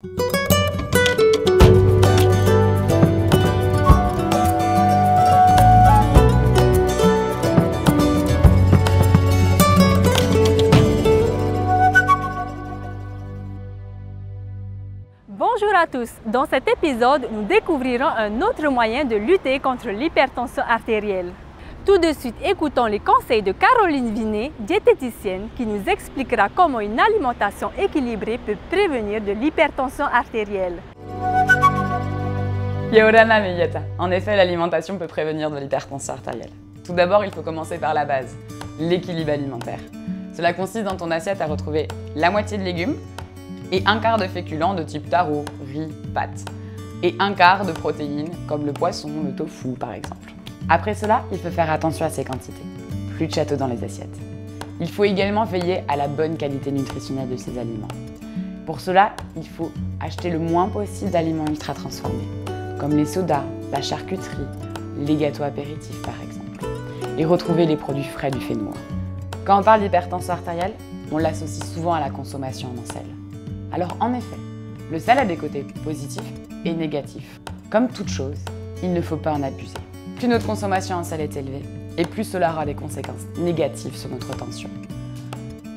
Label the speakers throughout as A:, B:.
A: Bonjour à tous! Dans cet épisode, nous découvrirons un autre moyen de lutter contre l'hypertension artérielle. Tout de suite, écoutons les conseils de Caroline Vinet, diététicienne, qui nous expliquera comment une alimentation équilibrée peut prévenir de l'hypertension artérielle.
B: Yorana Meyata. En effet, l'alimentation peut prévenir de l'hypertension artérielle. Tout d'abord, il faut commencer par la base, l'équilibre alimentaire. Cela consiste dans ton assiette à retrouver la moitié de légumes, et un quart de féculents de type taro, riz, pâtes, et un quart de protéines comme le poisson, le tofu par exemple. Après cela, il faut faire attention à ces quantités, plus de châteaux dans les assiettes. Il faut également veiller à la bonne qualité nutritionnelle de ces aliments. Pour cela, il faut acheter le moins possible d'aliments ultra transformés, comme les sodas, la charcuterie, les gâteaux apéritifs par exemple, et retrouver les produits frais du fait noir. Quand on parle d'hypertension artérielle, on l'associe souvent à la consommation en sel. Alors en effet, le sel a des côtés positifs et négatifs. Comme toute chose, il ne faut pas en abuser. Plus notre consommation en sel est élevée, et plus cela aura des conséquences négatives sur notre tension.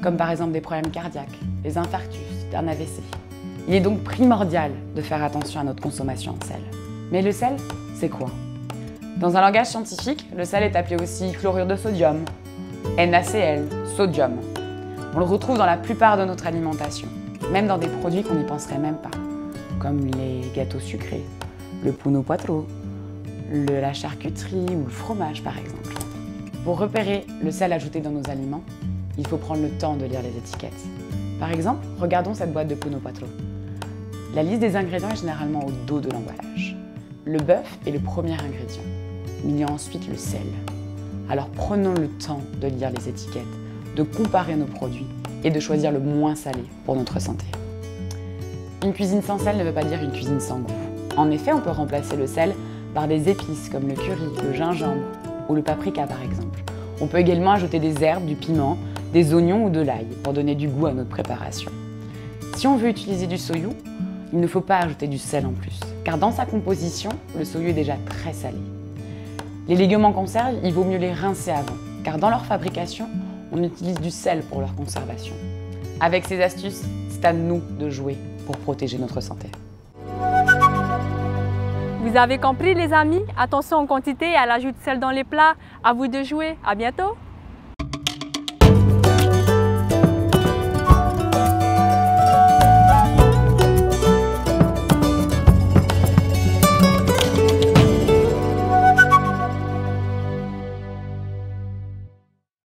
B: Comme par exemple des problèmes cardiaques, des infarctus, un AVC. Il est donc primordial de faire attention à notre consommation en sel. Mais le sel, c'est quoi? Dans un langage scientifique, le sel est appelé aussi chlorure de sodium, NaCl, sodium. On le retrouve dans la plupart de notre alimentation. Même dans des produits qu'on n'y penserait même pas, comme les gâteaux sucrés, le puno quattro, la charcuterie ou le fromage par exemple. Pour repérer le sel ajouté dans nos aliments, il faut prendre le temps de lire les étiquettes. Par exemple, regardons cette boîte de puno quattro. La liste des ingrédients est généralement au dos de l'emballage. Le bœuf est le premier ingrédient, mais il y a ensuite le sel. Alors prenons le temps de lire les étiquettes, de comparer nos produits et de choisir le moins salé pour notre santé. Une cuisine sans sel ne veut pas dire une cuisine sans goût. En effet, on peut remplacer le sel par des épices comme le curry, le gingembre ou le paprika par exemple. On peut également ajouter des herbes, du piment, des oignons ou de l'ail pour donner du goût à notre préparation. Si on veut utiliser du soyou, il ne faut pas ajouter du sel en plus, car dans sa composition, le soyou est déjà très salé. Les légumes en conserve, il vaut mieux les rincer avant, car dans leur fabrication, on utilise du sel pour leur conservation. Avec ces astuces, c'est à nous de jouer pour protéger notre santé.
A: Vous avez compris les amis? Attention aux quantités et à l'ajout de sel dans les plats. À vous de jouer. À bientôt!